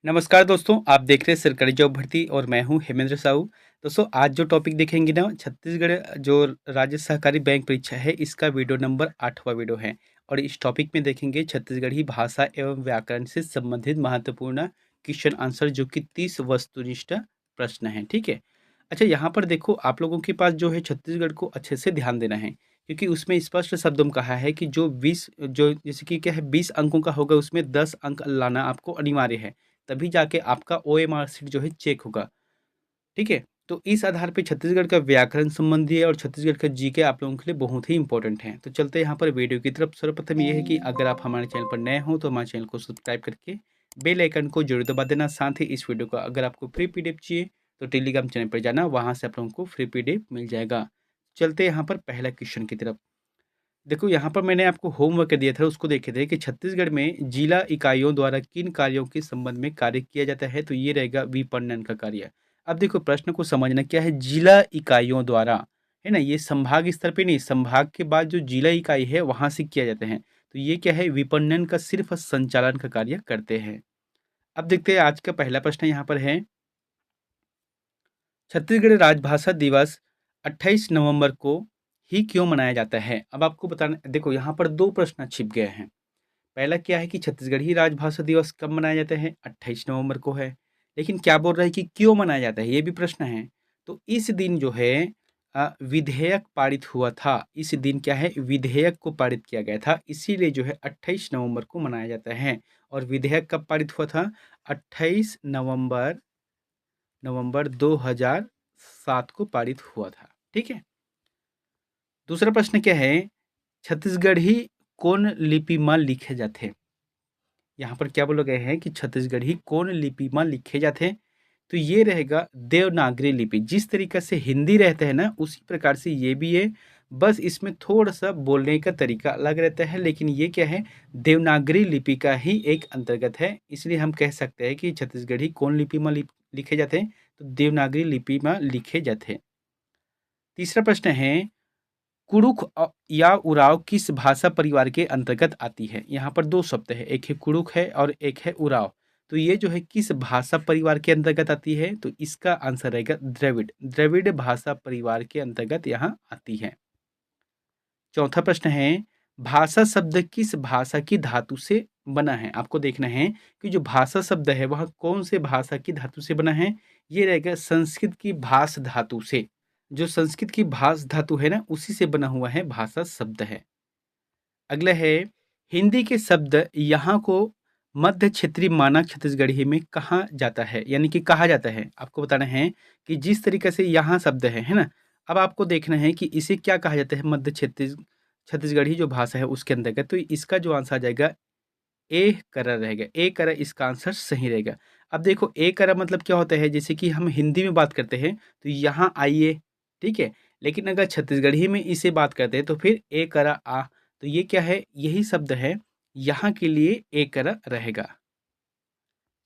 नमस्कार दोस्तों, आप देख रहे हैं सरकारी जॉब भर्ती और मैं हूं हेमेंद्र साहू। दोस्तों आज जो टॉपिक देखेंगे ना, छत्तीसगढ़ जो राज्य सहकारी बैंक परीक्षा है, इसका वीडियो नंबर 8वां वीडियो है। और इस टॉपिक में देखेंगे छत्तीसगढ़ी भाषा एवं व्याकरण से संबंधित महत्वपूर्ण क्वेश्चन आंसर, जो कि 30 वस्तुनिष्ठ प्रश्न है। ठीक है। अच्छा, यहाँ पर देखो, आप लोगों के पास जो है छत्तीसगढ़ को अच्छे से ध्यान देना है, क्योंकि उसमें स्पष्ट शब्दों में कहा है कि जो 20 जो जैसे कि क्या है 20 अंकों का होगा, उसमें 10 अंक लाना आपको अनिवार्य है। तभी जाके आपका ओएमआर सीट जो है चेक होगा। ठीक है। तो इस आधार पे छत्तीसगढ़ का व्याकरण संबंधी है और छत्तीसगढ़ का जीके आप लोगों के लिए बहुत ही इंपॉर्टेंट है। तो चलते हैं यहाँ पर वीडियो की तरफ। सर्वप्रथम ये है कि अगर आप हमारे चैनल पर नए हो तो हमारे चैनल को सब्सक्राइब करके बेल आइकन को जरूर दबा देना। साथ ही इस वीडियो का अगर आपको फ्री पीडीएफ चाहिए तो टेलीग्राम चैनल पर जाना, वहाँ से आप लोगों को फ्री पीडीएफ मिल जाएगा। चलते हैं यहाँ पर पहला क्वेश्चन की तरफ। देखो, यहाँ पर मैंने आपको होमवर्क दिया था, उसको देखे थे कि छत्तीसगढ़ में जिला इकाइयों द्वारा किन कार्यों के संबंध में कार्य किया जाता है। तो ये रहेगा विपणन का कार्य। अब देखो, प्रश्न को समझना क्या है, जिला इकाइयों द्वारा, है ना। ये संभाग स्तर पे नहीं, संभाग के बाद जो जिला इकाई है वहां से किया जाते हैं। तो ये क्या है, विपणन का सिर्फ संचालन का कार्य करते हैं। अब देखते हैं आज का पहला प्रश्न यहाँ पर है, छत्तीसगढ़ राजभाषा दिवस 28 नवंबर को ही क्यों मनाया जाता है। अब आपको बताना, देखो यहाँ पर दो प्रश्न छिप गए हैं। पहला क्या है कि छत्तीसगढ़ी राजभाषा दिवस कब मनाया जाता है, 28 नवंबर को है। लेकिन क्या बोल रहा है कि क्यों मनाया जाता है, ये भी प्रश्न है। तो इस दिन जो है विधेयक पारित हुआ था। इस दिन क्या है, विधेयक को पारित किया गया था, इसीलिए जो है 28 नवंबर को मनाया जाता है। और विधेयक कब पारित हुआ था, 28 नवंबर नवंबर 2007 को पारित हुआ था। ठीक है। दूसरा प्रश्न क्या है, छत्तीसगढ़ी कौन लिपि में लिखे जाते। यहाँ पर क्या बोला गया है कि छत्तीसगढ़ी कौन लिपि में लिखे जाते हैं। तो ये रहेगा देवनागरी लिपि। जिस तरीके से हिंदी रहता है ना, उसी प्रकार से ये भी है। बस इसमें थोड़ा सा बोलने का तरीका अलग रहता है, लेकिन ये क्या है, देवनागरी लिपि का ही एक अंतर्गत है। इसलिए हम कह सकते हैं कि छत्तीसगढ़ी कौन लिपि में लिखे जाते हैं, तो देवनागरी लिपि में लिखे जाते हैं। तीसरा प्रश्न है, कुड़ुख या उराव किस भाषा परिवार के अंतर्गत आती है। यहाँ पर दो शब्द है, एक है कुड़ुख है और एक है उराव। तो ये जो है किस भाषा परिवार के अंतर्गत आती है, तो इसका आंसर रहेगा द्रविड़। द्रविड़ भाषा परिवार के अंतर्गत यहाँ आती है। चौथा प्रश्न है, भाषा शब्द किस भाषा की धातु से बना है। आपको देखना है कि जो भाषा शब्द है वह कौन से भाषा की धातु से बना है। ये रहेगा संस्कृत की भाष धातु से। जो संस्कृत की भाष धातु है ना, उसी से बना हुआ है भाषा शब्द है। अगला है, हिंदी के शब्द यहाँ को मध्य क्षेत्रीय मानक छत्तीसगढ़ी में कहा जाता है, यानी कि कहा जाता है। आपको बताना है कि जिस तरीके से यहाँ शब्द है ना। अब आपको देखना है कि इसे क्या कहा जाता है, मध्य छत्तीसगढ़ी जो भाषा है उसके अंतर्गत। तो इसका जो आंसर आ जाएगा ए करा रहेगा। ए करा इसका आंसर सही रहेगा। अब देखो, ए करा मतलब क्या होता है, जैसे कि हम हिंदी में बात करते हैं तो यहाँ आइए। ठीक है। लेकिन अगर छत्तीसगढ़ी में इसे बात करते हैं तो फिर ए करा आ। तो ये क्या है, यही शब्द है, यहाँ के लिए ए करा रहेगा।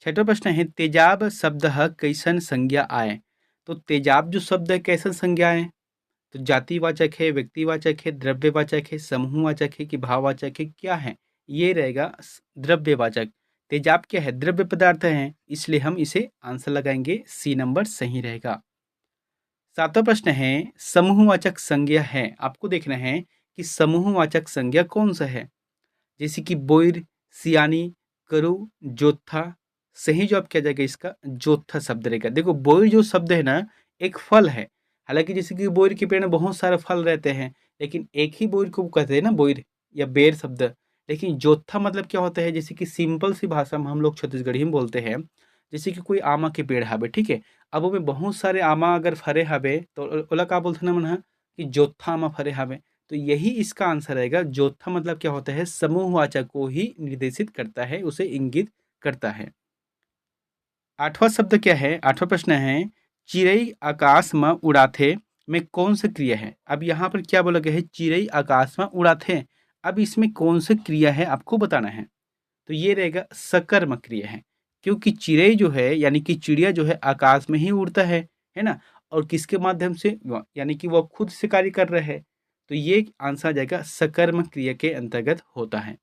छठा प्रश्न है, तेजाब शब्द कैसन संज्ञा आए। तो तेजाब जो शब्द है कैसन संज्ञा है, तो जातिवाचक है, व्यक्तिवाचक है, द्रव्यवाचक है, समूहवाचक है कि भाववाचक है, क्या है। ये रहेगा द्रव्यवाचक। तेजाब क्या है, द्रव्य पदार्थ है, इसलिए हम इसे आंसर लगाएंगे, सी नंबर सही रहेगा। सातवां प्रश्न है, समूहवाचक संज्ञा है। आपको देखना है कि समूहवाचक संज्ञा कौन सा है, जैसे कि बोइर, सियानी, करु, जोत्था। सही जवाब क्या जाएगा इसका, जोत्था शब्द रहेगा। देखो, बोइर जो शब्द है ना, एक फल है। हालांकि जैसे कि बोइर के पेड़ में बहुत सारे फल रहते हैं, लेकिन एक ही बोइर को कहते हैं ना, बोइर या बेर शब्द। लेकिन जोत्था मतलब क्या होता है, जैसे कि सिंपल सी भाषा में हम लोग छत्तीसगढ़ी में बोलते हैं, जैसे कि कोई आमा के पेड़ हवे। ठीक है। अब वो में बहुत सारे आमा अगर फरे हवे तो ओला का बोलते ना, मन कि जोत्था आमा फरे हवे। तो यही इसका आंसर रहेगा। जोत्था मतलब क्या होता है, समूहवाचक को ही निर्देशित करता है, उसे इंगित करता है। आठवां शब्द क्या है, आठवां प्रश्न है, चिड़ई आकाश में उड़ाथे में कौन सा क्रिया है। अब यहाँ पर क्या बोला गया है, चिड़ई आकाश में उड़ाथे। अब इसमें कौन सा क्रिया है आपको बताना है। तो ये रहेगा सकर्म क्रिया है, क्योंकि चिड़ै जो है, यानी कि चिड़िया जो है आकाश में ही उड़ता है ना। और किसके माध्यम से, यानी कि वो खुद से कार्य कर रहे हैं। तो ये आंसर आ जाएगा सकर्म क्रिया के अंतर्गत होता है।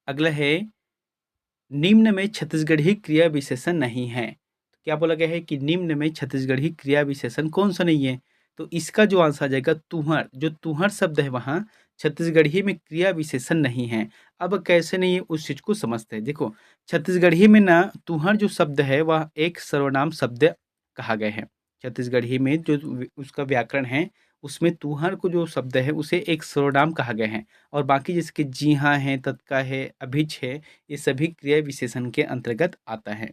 अगला है, निम्न में छत्तीसगढ़ी क्रिया विशेषण नहीं है। तो क्या बोला गया है कि निम्न में छत्तीसगढ़ी क्रिया विशेषण कौन सा नहीं है? तो इसका जो आंसर आ जाएगा तुंहर। जो तुंहर शब्द है वहाँ छत्तीसगढ़ी में क्रिया विशेषण नहीं है। अब कैसे नहीं है उस चीज को समझते हैं। देखो, छत्तीसगढ़ी में ना तुंहर जो शब्द है वह एक सर्वनाम शब्द कहा गया है। छत्तीसगढ़ी में जो उसका व्याकरण है उसमें तुंहर को जो शब्द है उसे एक सर्वनाम कहा गया है। और बाकी जैसे कि जी हाँ है, तत्का है, अभिच है, ये सभी क्रिया विशेषण के अंतर्गत आता है।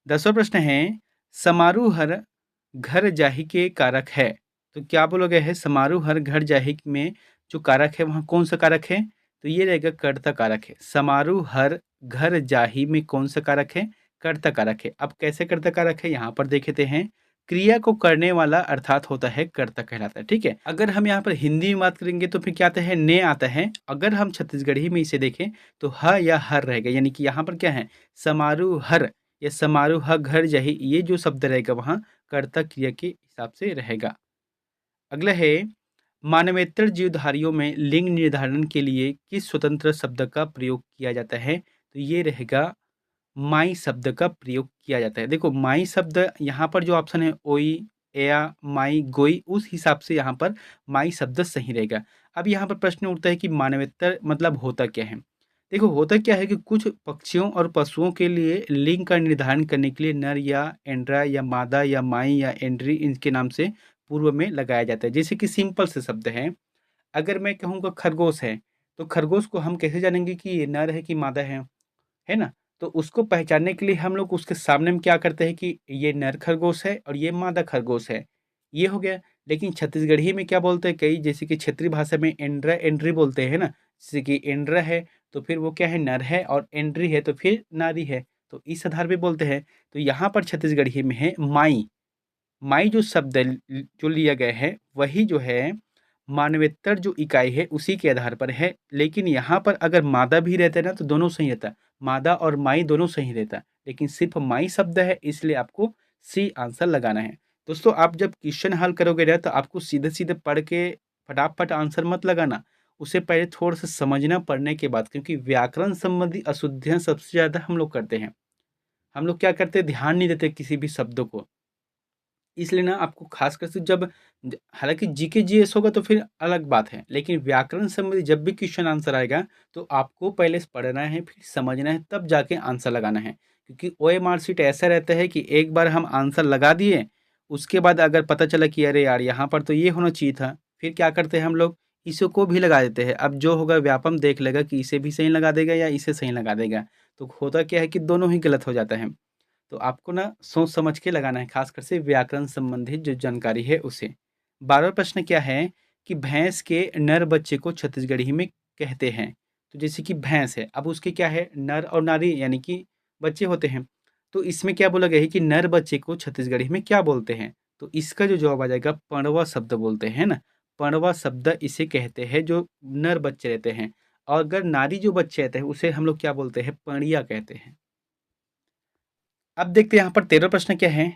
10वां प्रश्न है, समारोहर घर जाहि के कारक है। तो क्या बोला गया है? समारोहर घर जाहि में जो कारक है वहाँ कौन सा कारक है? तो ये रहेगा कर्ता कारक है। समारोहर घर जाहि में कौन सा कारक है? कर्ता कारक है। अब कैसे कर्ता कारक है यहाँ पर देखते हैं। क्रिया को करने वाला अर्थात होता है कर्ता कहलाता है। ठीक है, अगर हम यहाँ पर हिंदी में बात करेंगे तो फिर क्या आता है? ने आता है। अगर हम छत्तीसगढ़ी में इसे देखें तो ह या हर रहेगा, यानी कि यहाँ पर क्या है? समारोहर या समारोह घर जाहि, ये जो शब्द रहेगा वहाँ कर्ता क्रिया के हिसाब से रहेगा। अगला है, मानवेतर जीवधारियों में लिंग निर्धारण के लिए किस स्वतंत्र शब्द का प्रयोग किया जाता है? तो ये रहेगा माई शब्द का प्रयोग किया जाता है। देखो, माई शब्द यहाँ पर जो ऑप्शन है ओई, एया, माई, गोई, उस हिसाब से यहाँ पर माई शब्द सही रहेगा। अब यहाँ पर प्रश्न उठता है कि मानवेतर मतलब होता क्या है? देखो, होता क्या है कि कुछ पक्षियों और पशुओं के लिए लिंग का निर्धारण करने के लिए नर या एंड्रा या मादा या माई या एंड्री इनके नाम से पूर्व में लगाया जाता है। जैसे कि सिंपल से शब्द है, अगर मैं कहूँगा खरगोश है, तो खरगोश को हम कैसे जानेंगे कि ये नर है कि मादा है ना? तो उसको पहचानने के लिए हम लोग उसके सामने में क्या करते हैं कि ये नर खरगोश है और ये मादा खरगोश है, ये हो गया। लेकिन छत्तीसगढ़ी में क्या बोलते हैं कई, जैसे कि क्षेत्रीय भाषा में एंड्रा एंड्री बोलते हैं ना, जैसे कि एंड्रा है तो फिर वो क्या है? नर है, और एंड्री है तो फिर नारी है, तो इस आधार पे बोलते हैं। तो यहाँ पर छत्तीसगढ़ी में है माई। माई जो शब्द जो लिया गया है वही जो है मानवेतर जो इकाई है उसी के आधार पर है। लेकिन यहाँ पर अगर मादा भी रहता है ना तो दोनों सही रहता है, मादा और माई दोनों सही रहता है, लेकिन सिर्फ माई शब्द है इसलिए आपको सी आंसर लगाना है। दोस्तों, आप जब क्वेश्चन हल करोगे ना तो आपको सीधे सीधे पढ़ के फटाफट आंसर मत लगाना, उसे पहले थोड़ा सा समझना पढ़ने के बाद, क्योंकि व्याकरण संबंधी अशुद्धियां सबसे ज्यादा हम लोग करते हैं। हम लोग क्या करते हैं? ध्यान नहीं देते किसी भी शब्दों को। इसलिए ना आपको खासकर से जब हालाँकि जीके जीएस होगा तो फिर अलग बात है, लेकिन व्याकरण संबंधी जब भी क्वेश्चन आंसर आएगा तो आपको पहले से पढ़ना है, फिर समझना है, तब जाके आंसर लगाना है। क्योंकि ओएमआर शीट ऐसा रहता है कि एक बार हम आंसर लगा दिए, उसके बाद अगर पता चला कि अरे यार यहाँ पर तो ये होना चाहिए था, फिर क्या करते हैं हम लोग? इसी को भी लगा देते हैं। अब जो होगा व्यापम देख लेगा कि इसे भी सही लगा देगा या इसे सही लगा देगा। तो होता क्या है कि दोनों ही गलत हो जाता है। तो आपको ना सोच समझ के लगाना है, खासकर से व्याकरण संबंधित जो जानकारी है उसे। 12वां प्रश्न क्या है कि भैंस के नर बच्चे को छत्तीसगढ़ी में कहते हैं? तो जैसे कि भैंस है, अब उसके क्या है? नर और नारी यानी कि बच्चे होते हैं। तो इसमें क्या बोला गया है कि नर बच्चे को छत्तीसगढ़ी में क्या बोलते हैं? तो इसका जो जवाब आ जाएगा पड़वा शब्द बोलते हैं ना। पड़वा शब्द इसे कहते हैं जो नर बच्चे रहते हैं। और अगर नारी जो बच्चे रहते हैं उसे हम लोग क्या बोलते हैं? पड़िया कहते हैं। अब देखते हैं यहाँ पर 13वां प्रश्न क्या है।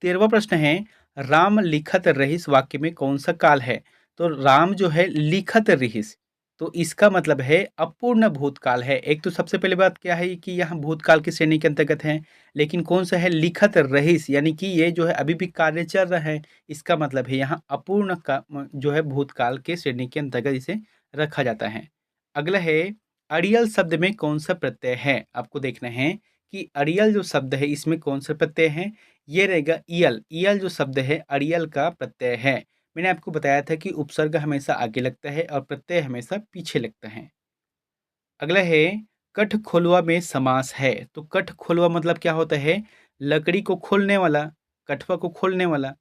13वां प्रश्न है, राम लिखत रहीस वाक्य में कौन सा काल है? तो राम जो है लिखत रहीस, तो इसका मतलब है अपूर्ण भूतकाल है। एक तो सबसे पहले बात क्या है कि यहाँ भूतकाल की श्रेणी के अंतर्गत है, लेकिन कौन सा है? लिखत रहीस, यानी कि ये जो है अभी भी कार्य चल रहा है। इसका मतलब है यहाँ अपूर्ण का जो है भूतकाल के श्रेणी के अंतर्गत इसे रखा जाता है। अगला है, अड़ियल शब्द में कौन सा प्रत्यय है? आपको देखना है कि अड़ियल जो शब्द है इसमें कौन सा प्रत्यय है। ये रहेगा ईयल। ईयल जो शब्द है अड़ियल का प्रत्यय है। मैंने आपको बताया था कि उपसर्ग हमेशा आगे लगता है और प्रत्यय हमेशा पीछे लगता है। अगला है, कठखोलवा में समास है। तो कठखोलवा मतलब क्या होता है? लकड़ी को खोलने वाला, कठवा को खोलने वाला।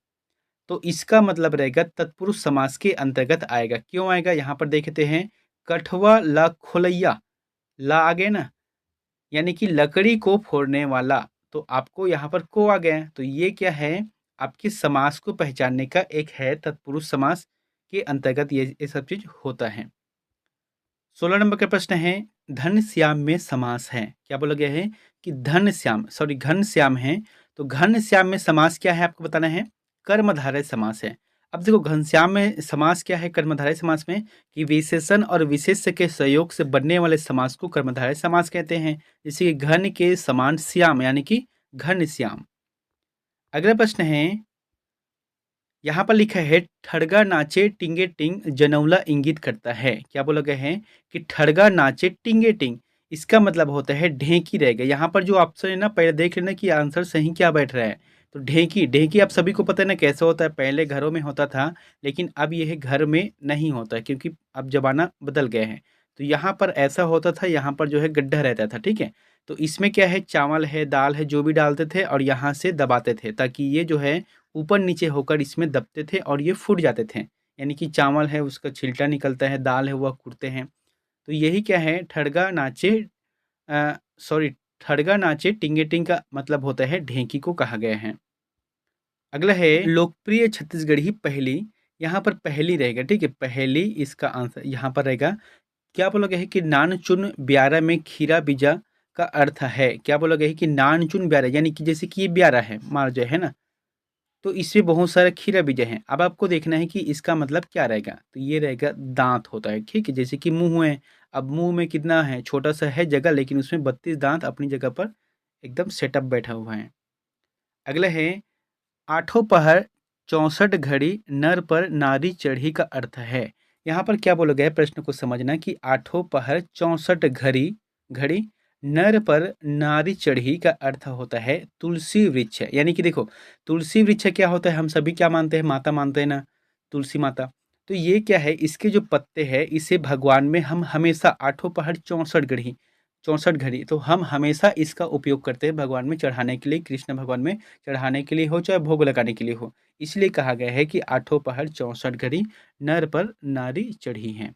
तो इसका मतलब रहेगा तत्पुरुष समास के अंतर्गत आएगा। क्यों आएगा? यहाँ पर देखते हैं, कठवा ला खोलैया, ला आ गया ना, यानी कि लकड़ी को फोड़ने वाला। तो आपको यहाँ पर को आ गया है, तो ये क्या है? आपके समास को पहचानने का एक है, तत्पुरुष समास के अंतर्गत ये सब चीज होता है। 16 नंबर का प्रश्न है, धन श्याम में समास है। क्या बोला गया है कि धन श्याम, घन श्याम है। तो घन श्याम में समास क्या है आपको बताना है। कर्मधारय समास है। अब देखो घनश्याम में समास क्या है कर्मधारय समास में, कि विशेषण और विशेष्य के सहयोग से बनने वाले समास को कर्मधारय समास कहते हैं। जैसे कि घन के समान श्याम यानी कि घन श्याम। अगला प्रश्न है, यहाँ पर लिखा है ठड़गा नाचे टिंगे टिंग जनौला इंगित करता है। क्या बोला गया है कि ठड़गा नाचे टिंगे टिंग, इसका मतलब होता है ढेंकी रहेगा। यहाँ पर जो ऑप्शन है ना, पहले देख लेना कि आंसर सही क्या बैठ रहा है। तो ढेंकी, ढेंकी आप सभी को पता है ना कैसे होता है, पहले घरों में होता था, लेकिन अब यह घर में नहीं होता है क्योंकि अब जमाना बदल गया है। तो यहाँ पर ऐसा होता था, यहाँ पर जो है गड्ढा रहता था, ठीक है। तो इसमें क्या है, चावल है, दाल है, जो भी डालते थे और यहाँ से दबाते थे ताकि ये जो है ऊपर नीचे होकर इसमें दबते थे और ये फूट जाते थे। यानी कि चावल है उसका छिलटा निकलता है, दाल है वह कूटते हैं। तो यही क्या है, ठड़गा नाचे सॉरी ठड़गा नाचे टिंगे टिंग का मतलब होता है ढेंकी को कहा गया है। अगला है लोकप्रिय छत्तीसगढ़ी पहेली। यहाँ पर पहेली रहेगा, ठीक है, पहेली इसका आंसर यहाँ पर रहेगा। क्या बोला गया है कि नान चुन ब्यारा में खीरा बीजा का अर्थ है। क्या बोला गया है कि नान चुन ब्यारा यानी कि जैसे कि ये ब्यारा है, मार जो है ना, तो इसमें बहुत सारे खीरा बीज हैं। अब आपको देखना है कि इसका मतलब क्या रहेगा। तो ये रहेगा दांत होता है, ठीक है, जैसे कि मुंह है। अब मुंह में कितना है, छोटा सा है जगह, लेकिन उसमें 32 दांत अपनी जगह पर एकदम सेटअप बैठा हुआ है। अगला है आठों पहर 64 घड़ी नर पर नारी चढ़ी का अर्थ है। यहाँ पर क्या बोला गया है, प्रश्न को समझना कि आठों पहर 64 घड़ी घड़ी नर पर नारी चढ़ी का अर्थ होता है तुलसी वृक्ष। यानी कि देखो, तुलसी वृक्ष क्या होता है, हम सभी क्या मानते हैं, माता मानते हैं ना, तुलसी माता। तो ये क्या है, इसके जो पत्ते हैं इसे भगवान में हम हमेशा आठों पहर 64 घड़ी तो हम हमेशा इसका उपयोग करते हैं भगवान में चढ़ाने के लिए, कृष्ण भगवान में चढ़ाने के लिए हो चाहे भोग लगाने के लिए हो। इसलिए कहा गया है कि आठों पहर 64 घड़ी नर पर नारी चढ़ी हैं।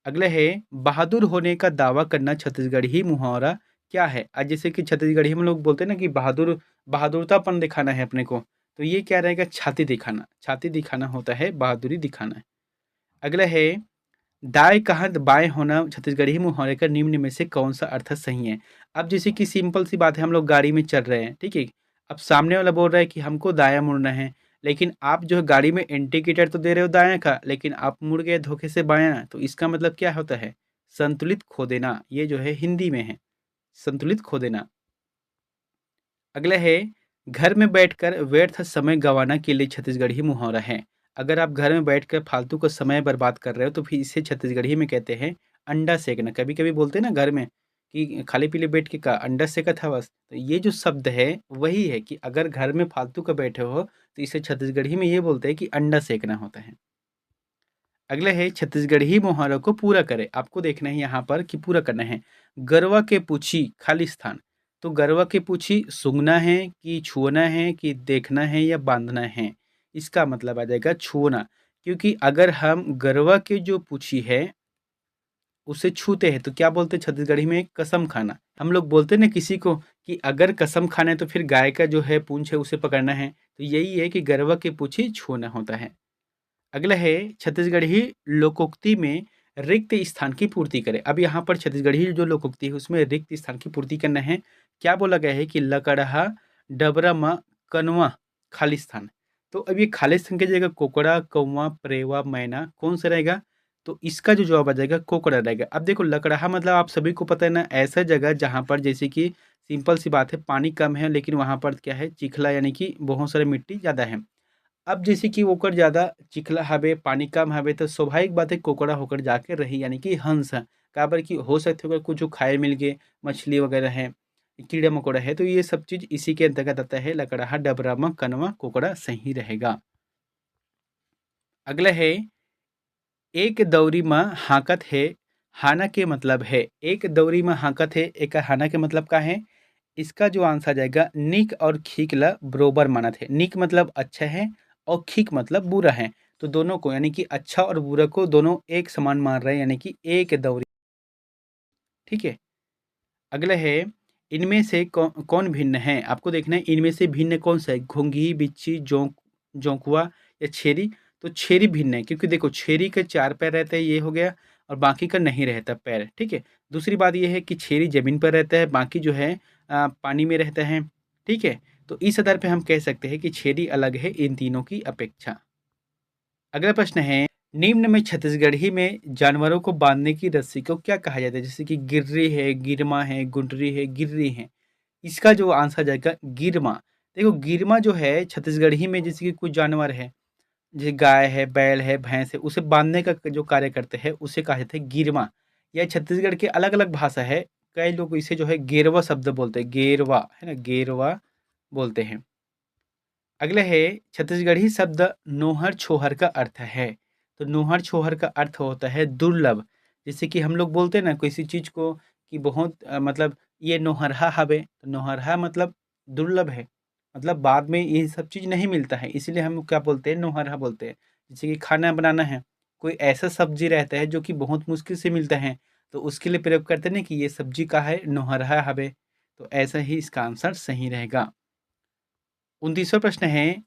अगला है बहादुर होने का दावा करना छत्तीसगढ़ी मुहावरा क्या है। आज जैसे कि छत्तीसगढ़ी में लोग बोलते हैं ना कि बहादुरतापन दिखाना है अपने को, तो ये क्या रहेगा, छाती दिखाना, छाती दिखाना होता है बहादुरी दिखाना। अगला है दाएँ कहाँ बाएँ होना छत्तीसगढ़ी मुहावरे का निम्न में से कौन-सा अर्थ सही है? अब जैसे कि सिंपल सी बात है, हम लोग गाड़ी में चल रहे हैं, ठीक है? अब सामने वाला बोल रहा है कि हमको दायाँ मुड़ना है, लेकिन आप जो है गाड़ी में इंडिकेटर तो दे रहे हो दायाँ का, लेकिन आप मुड़ गए धोखे से बायाँ, तो इसका मतलब क्या होता है? संतुलित खो देना, ये जो है हिंदी में है, संतुलित खो देना। अगला है घर में बैठकर व्यर्थ समय गंवाना के लिए छत्तीसगढ़ी मुहावरा है। अगर आप घर में बैठकर फालतू का समय बर्बाद कर रहे हो तो फिर इसे छत्तीसगढ़ी में कहते हैं अंडा सेकना। कभी कभी बोलते हैं ना घर में कि खाली पीले बैठ के का अंडा सेका था बस। तो ये जो शब्द है वही है कि अगर घर में फालतू का बैठे हो तो इसे छत्तीसगढ़ी में ये बोलते हैं कि अंडा सेकना होता है। अगला है छत्तीसगढ़ी मुहावरों को पूरा करें। आपको देखना है यहाँ पर कि पूरा करना है। गरवा के पूछी खाली स्थान। तो गरवा के पूछी सूंघना है कि छुअना है कि देखना है या बांधना है। इसका मतलब आ जाएगा छुअना, क्योंकि अगर हम गरवा के जो पूछी है उसे छूते हैं तो क्या बोलते हैं छत्तीसगढ़ी में, कसम खाना। हम लोग बोलते हैं ना किसी को कि अगर कसम खाना है तो फिर गाय का जो है पूंछ है उसे पकड़ना है। तो यही है कि गरवा के पूछी छूना होता है। अगला है छत्तीसगढ़ी लोकोक्ति में रिक्त स्थान की पूर्ति करें। अब यहाँ पर छत्तीसगढ़ी जो लोकोक्ति है उसमें रिक्त स्थान की पूर्ति करना है। क्या बोला गया है कि लकड़हा डबरा म कनवा खाली स्थान। तो अब ये खाली स्थान की जगह कोकड़ा कौवा परेवा मैना कौन सा रहेगा, तो इसका जो जवाब आ जाएगा कोकड़ा रहेगा। अब देखो लकड़हा मतलब आप सभी को पता है ना, ऐसा जगह जहाँ पर जैसे कि सिंपल सी बात है पानी कम है लेकिन वहाँ पर क्या है चिखला यानी कि बहुत सारे मिट्टी ज़्यादा है। अब जैसे कि ओकर ज़्यादा चिखला हवे, पानी कम हवे तो स्वाभाविक बात है कोकड़ा होकर जाके रही यानी कि हंस। काबर कि हो सकथे ओकर कुछु खाए मिल गे, मछली वगैरह है, कीड़ा-मकोड़ा है, तो ये सब चीज़ इसी के अंतर्गत आता है। लकड़हा, डबरा, कनवा, कोकड़ा सही रहेगा। अगला है एक दउरी म हाकत है, हाना के मतलब है। एक दउरी म हाकत है, एकर हाना के मतलब का है? इसका जो आंसर आ जाएगा निक और खीक ला बरोबर मानत है। निक मतलब अच्छा है और खीक मतलब बुरा है। तो दोनों को यानी कि अच्छा और बुरा को दोनों एक समान मान रहे हैं यानी कि एक दौरी, ठीक है। अगला है इनमें से कौन भिन्न है। आपको देखना है इनमें से भिन्न कौन सा है, घोंघी बिच्छी जोंकुआ या छेरी। तो छेरी भिन्न है क्योंकि देखो छेरी के 4 पैर रहते हैं, ये हो गया, और बाकी का नहीं रहता पैर, ठीक है। दूसरी बात ये है कि छेरी जमीन पर रहता है, बाकी जो है पानी में रहता है, ठीक है। तो इस आधार पे हम कह सकते हैं कि छेरी अलग है इन तीनों की अपेक्षा। अगला प्रश्न है, निम्न में छत्तीसगढ़ी में जानवरों को बांधने की रस्सी को क्या कहा जाता है? जैसे कि गिर्री है, गिरमा है, गुंडरी है, गिर्री है। इसका जो आंसर जाएगा गिरमा। देखो गिरमा जो है छत्तीसगढ़ी में जैसे कि कुछ जानवर है, जैसे गाय है, बैल है, भैंस है, उसे बांधने का जो कार्य करते हैं उसे कहा जाता है गिरमा। यह छत्तीसगढ़ के अलग-अलग भाषा है। कई लोग इसे जो है गेरवा शब्द बोलते हैं, गेरवा, है ना? गेरवा बोलते हैं। अगला है, छत्तीसगढ़ी शब्द नोहर-छोहर का अर्थ है। तो नोहर-छोहर का अर्थ होता है दुर्लभ। जैसे कि हम लोग बोलते हैं ना किसी चीज़ को कि बहुत मतलब ये नोहरहा हवे, तो नोहरहा मतलब दुर्लभ है। मतलब बाद में ये सब चीज़ नहीं मिलता है, इसीलिए हम क्या बोलते हैं नोहरहा बोलते हैं। जैसे कि खाना बनाना है, कोई ऐसा सब्ज़ी रहता है जो कि बहुत मुश्किल से मिलता है, तो उसके लिए प्रयोग करते हैं ना कि ये सब्ज़ी का है नोहरहा हवे, तो ऐसा ही इसका आंसर सही रहेगा। 29वां प्रश्न है,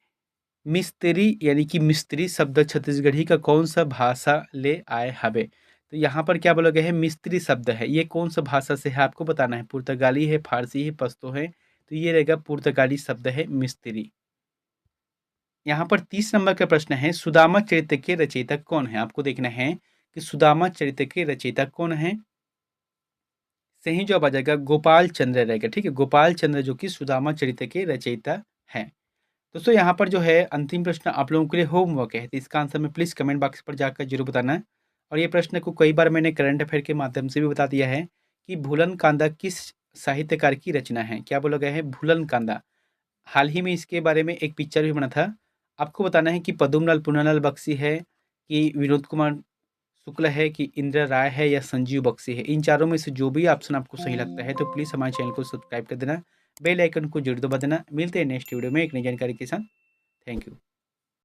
मिस्त्री यानी कि मिस्त्री शब्द छत्तीसगढ़ी का कौन-सा भाषा ले आए हवे? तो यहाँ पर क्या बोला गया है मिस्त्री शब्द है, ये कौन-सा भाषा से है आपको बताना है। पुर्तगाली है, फारसी है, पश्तो है, तो ये रहेगा पुर्तगाली शब्द है मिस्त्री। यहाँ पर 30 नंबर का प्रश्न है, सुदामा चरित्र के रचयिता कौन है? आपको देखना है कि सुदामा चरित्र के रचयिता कौन है? सही जवाब आ जाएगा गोपाल चंद्र रहेगा, ठीक है? गोपाल चंद्र जो कि सुदामा चरित्र के रचयिता हैं। दोस्तों यहाँ पर जो है अंतिम प्रश्न आप लोगों के लिए होमवर्क है, तो इसका आंसर में प्लीज़ कमेंट बॉक्स पर जाकर जरूर बताना है। और ये प्रश्न को कई बार मैंने करंट अफेयर के माध्यम से भी बता दिया है कि भूलन कांदा किस साहित्यकार की रचना है। क्या बोला गया है भूलन कांदा। हाल ही में इसके बारे में एक पिक्चर भी बना था। आपको बताना है कि पद्मलाल पुन्नालाल बख्शी है, कि विनोद कुमार शुक्ल है, कि इंदिरा राय है, या संजीव बख्शी है। इन चारों में से जो भी ऑप्शन आपको सही लगता है तो प्लीज़ हमारे चैनल को सब्सक्राइब कर देना, बेल आइकन को जरूर दबा देना। मिलते हैं नेक्स्ट वीडियो में एक नई जानकारी के साथ। Thank you.